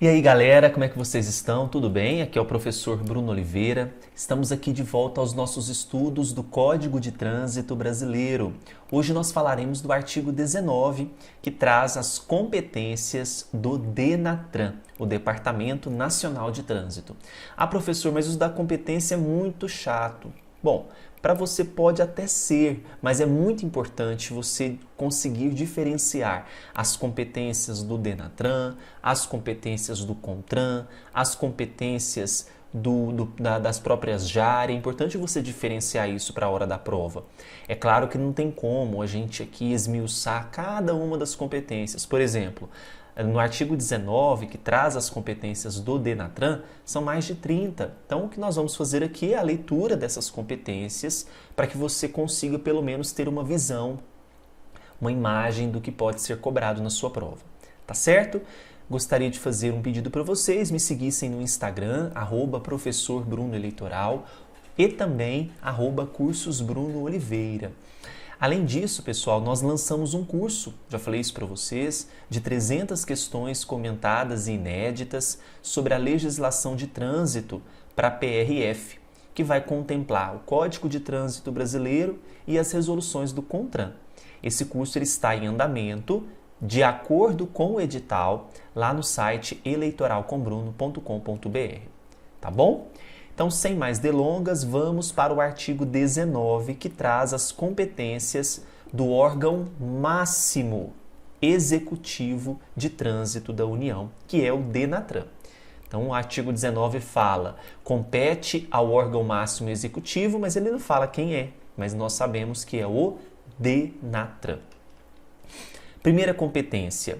E aí galera, como é que vocês estão? Tudo bem? Aqui é o professor Bruno Oliveira. Estamos aqui de volta aos nossos estudos do Código de Trânsito Brasileiro. Hoje nós falaremos do artigo 19, que traz as competências do DENATRAN, o Departamento Nacional de Trânsito. Ah, professor, mas o da competência é muito chato. Bom, para você pode até ser, mas é muito importante você conseguir diferenciar as competências do DENATRAN, as competências do CONTRAN, as competências das próprias JAR. É importante você diferenciar isso para a hora da prova. É claro que não tem como a gente aqui esmiuçar cada uma das competências. Por exemplo, no artigo 19, que traz as competências do DENATRAN, são mais de 30. Então, o que nós vamos fazer aqui é a leitura dessas competências para que você consiga, pelo menos, ter uma visão, uma imagem do que pode ser cobrado na sua prova. Tá certo? Gostaria de fazer um pedido para vocês, me seguissem no Instagram, @professorbrunoeleitoral e também @cursosbrunooliveira. Além disso, pessoal, nós lançamos um curso, já falei isso para vocês, de 300 questões comentadas e inéditas sobre a legislação de trânsito para PRF, que vai contemplar o Código de Trânsito Brasileiro e as resoluções do CONTRAN. Esse curso ele está em andamento, de acordo com o edital, lá no site eleitoralcombruno.com.br. Tá bom? Então, sem mais delongas, vamos para o artigo 19, que traz as competências do órgão máximo executivo de trânsito da União, que é o DENATRAN. Então, o artigo 19 fala, compete ao órgão máximo executivo, mas ele não fala quem é, mas nós sabemos que é o DENATRAN. Primeira competência: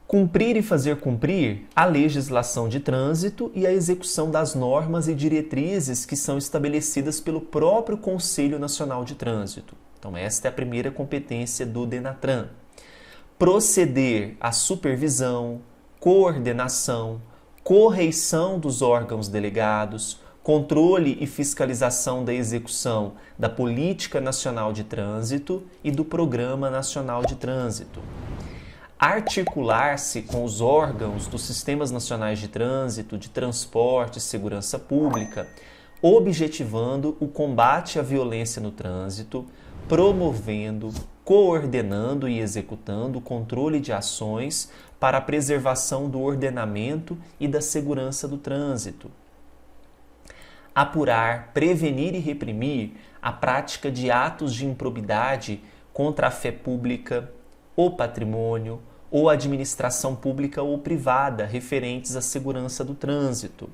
cumprir e fazer cumprir a legislação de trânsito e a execução das normas e diretrizes que são estabelecidas pelo próprio Conselho Nacional de Trânsito. Então, esta é a primeira competência do DENATRAN. Proceder à supervisão, coordenação, correição dos órgãos delegados, controle e fiscalização da execução da Política Nacional de Trânsito e do Programa Nacional de Trânsito. Articular-se com os órgãos dos sistemas nacionais de trânsito, de transporte e segurança pública, objetivando o combate à violência no trânsito, promovendo, coordenando e executando o controle de ações para a preservação do ordenamento e da segurança do trânsito. Apurar, prevenir e reprimir a prática de atos de improbidade contra a fé pública, o patrimônio ou administração pública ou privada referentes à segurança do trânsito.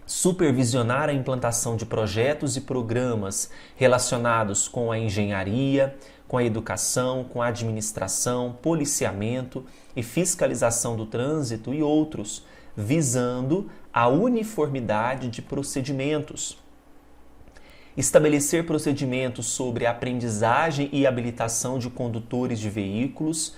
Supervisionar a implantação de projetos e programas relacionados com a engenharia, com a educação, com a administração, policiamento e fiscalização do trânsito e outros, visando a uniformidade de procedimentos. Estabelecer procedimentos sobre a aprendizagem e habilitação de condutores de veículos,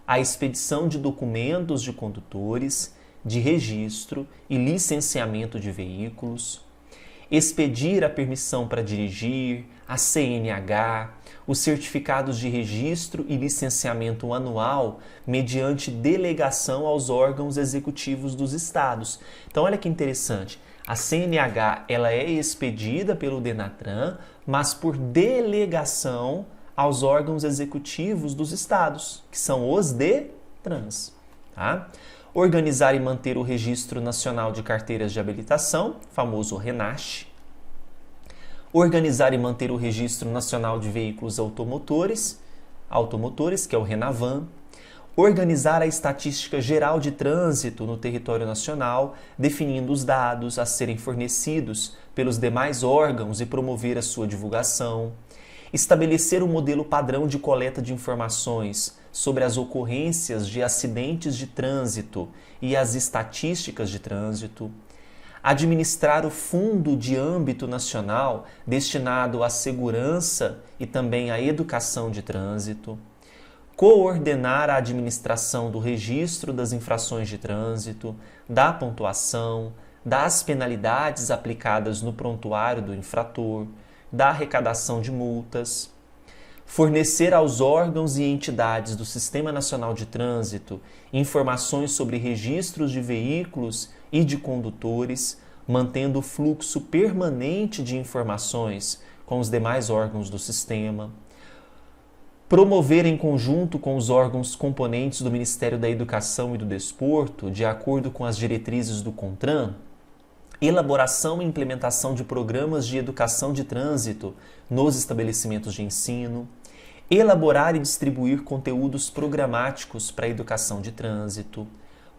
a expedição de documentos de condutores, de registro e licenciamento de veículos, expedir a permissão para dirigir, a CNH, os certificados de registro e licenciamento anual mediante delegação aos órgãos executivos dos estados. Então, olha que interessante. A CNH ela é expedida pelo DENATRAN, mas por delegação aos órgãos executivos dos estados, que são os DETRANs. Tá? Organizar e manter o Registro Nacional de Carteiras de Habilitação, famoso RENACH. Organizar e manter o Registro Nacional de Veículos Automotores, que é o RENAVAN. Organizar a estatística geral de trânsito no território nacional, definindo os dados a serem fornecidos pelos demais órgãos e promover a sua divulgação. Estabelecer um modelo padrão de coleta de informações sobre as ocorrências de acidentes de trânsito e as estatísticas de trânsito. Administrar o fundo de âmbito nacional destinado à segurança e também à educação de trânsito. Coordenar a administração do registro das infrações de trânsito, da pontuação, das penalidades aplicadas no prontuário do infrator, da arrecadação de multas. fornecer aos órgãos e entidades do Sistema Nacional de Trânsito informações sobre registros de veículos e de condutores, mantendo o fluxo permanente de informações com os demais órgãos do sistema. Promover em conjunto com os órgãos componentes do Ministério da Educação e do Desporto, de acordo com as diretrizes do CONTRAN, elaboração e implementação de programas de educação de trânsito nos estabelecimentos de ensino, elaborar e distribuir conteúdos programáticos para a educação de trânsito,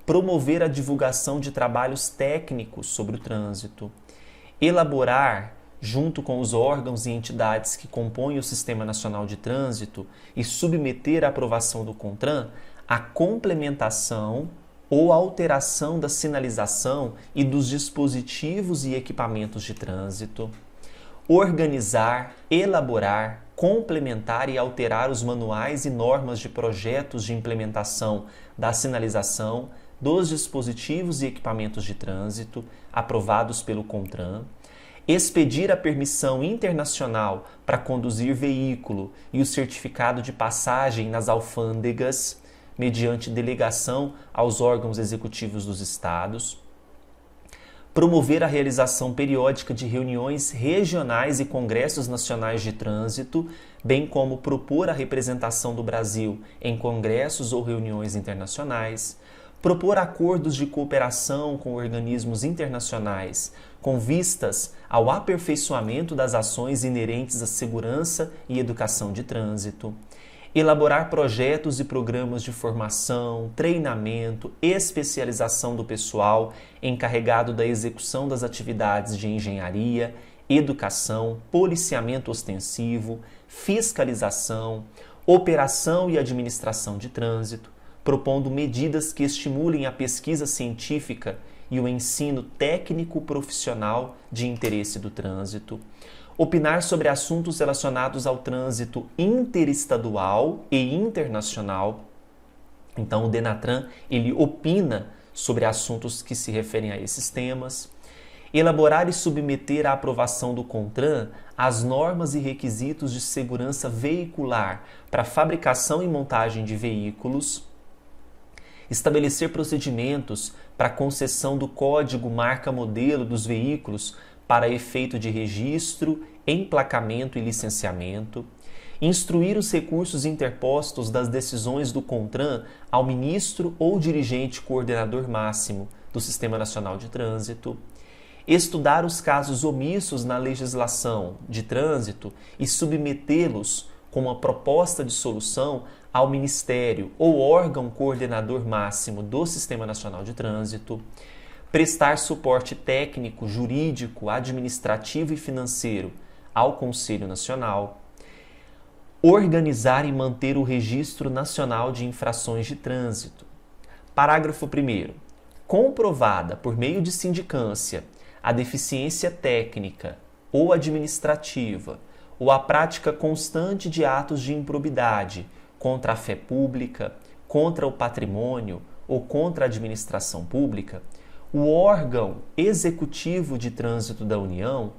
promover a divulgação de trabalhos técnicos sobre o trânsito, elaborar, junto com os órgãos e entidades que compõem o Sistema Nacional de Trânsito, e submeter à aprovação do CONTRAN a complementação ou alteração da sinalização e dos dispositivos e equipamentos de trânsito, organizar, elaborar, complementar e alterar os manuais e normas de projetos de implementação da sinalização, dos dispositivos e equipamentos de trânsito aprovados pelo CONTRAN, expedir a permissão internacional para conduzir veículo e o certificado de passagem nas alfândegas, mediante delegação aos órgãos executivos dos estados, promover a realização periódica de reuniões regionais e congressos nacionais de trânsito, bem como propor a representação do Brasil em congressos ou reuniões internacionais, propor acordos de cooperação com organismos internacionais com vistas ao aperfeiçoamento das ações inerentes à segurança e educação de trânsito, elaborar projetos e programas de formação, treinamento, especialização do pessoal encarregado da execução das atividades de engenharia, educação, policiamento ostensivo, fiscalização, operação e administração de trânsito, propondo medidas que estimulem a pesquisa científica e o ensino técnico profissional de interesse do trânsito, opinar sobre assuntos relacionados ao trânsito interestadual e internacional. Então, o DENATRAN, ele opina sobre assuntos que se referem a esses temas. Elaborar e submeter à aprovação do CONTRAN as normas e requisitos de segurança veicular para fabricação e montagem de veículos. Estabelecer procedimentos para a concessão do código marca-modelo dos veículos para efeito de registro, emplacamento e licenciamento, instruir os recursos interpostos das decisões do CONTRAN ao ministro ou dirigente coordenador máximo do Sistema Nacional de Trânsito, estudar os casos omissos na legislação de trânsito e submetê-los com uma proposta de solução ao Ministério ou órgão coordenador máximo do Sistema Nacional de Trânsito, prestar suporte técnico, jurídico, administrativo e financeiro ao Conselho Nacional, organizar e manter o Registro Nacional de Infrações de Trânsito. Parágrafo 1º. Comprovada por meio de sindicância a deficiência técnica ou administrativa ou a prática constante de atos de improbidade contra a fé pública, contra o patrimônio ou contra a administração pública, o órgão executivo de trânsito da União,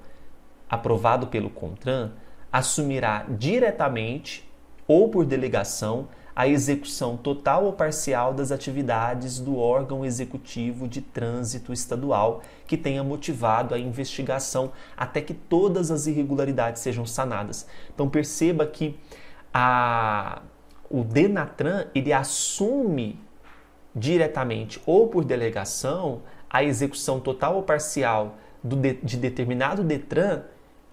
aprovado pelo CONTRAN, assumirá diretamente ou por delegação a execução total ou parcial das atividades do órgão executivo de trânsito estadual que tenha motivado a investigação até que todas as irregularidades sejam sanadas. Então perceba que o DENATRAN ele assume diretamente ou por delegação a execução total ou parcial de determinado DETRAN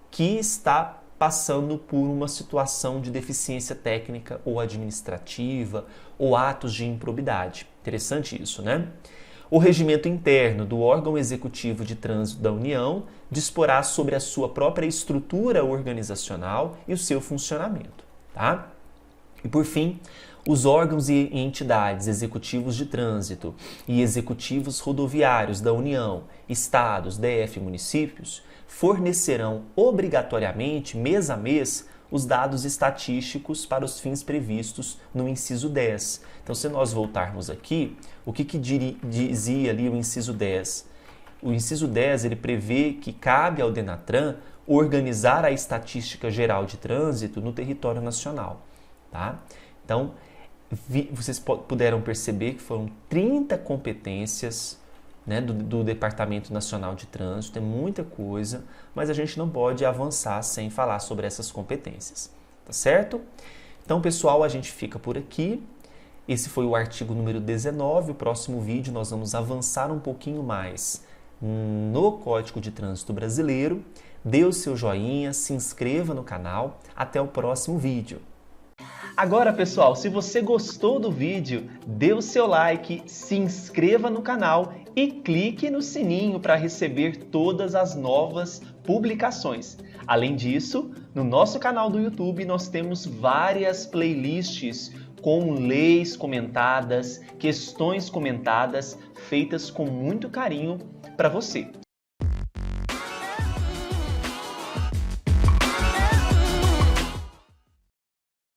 que está passando por uma situação de deficiência técnica ou administrativa ou atos de improbidade. Interessante isso, né? O regimento interno do órgão executivo de trânsito da União disporá sobre a sua própria estrutura organizacional e o seu funcionamento, tá? E por fim, os órgãos e entidades executivos de trânsito e executivos rodoviários da União, estados, DF e municípios fornecerão obrigatoriamente, mês a mês, os dados estatísticos para os fins previstos no inciso 10. Então, se nós voltarmos aqui, o que dizia ali o inciso 10? O inciso 10 ele prevê que cabe ao DENATRAN organizar a estatística geral de trânsito no território nacional, tá? Então, vocês puderam perceber que foram 30 competências, né, do Departamento Nacional de Trânsito, é muita coisa, mas a gente não pode avançar sem falar sobre essas competências, tá certo? Então, pessoal, a gente fica por aqui. Esse foi o artigo número 19. O próximo vídeo nós vamos avançar um pouquinho mais no Código de Trânsito Brasileiro. Dê o seu joinha, se inscreva no canal. Até o próximo vídeo. Agora, pessoal, se você gostou do vídeo, dê o seu like, se inscreva no canal e clique no sininho para receber todas as novas publicações. Além disso, no nosso canal do YouTube nós temos várias playlists com leis comentadas, questões comentadas, feitas com muito carinho para você.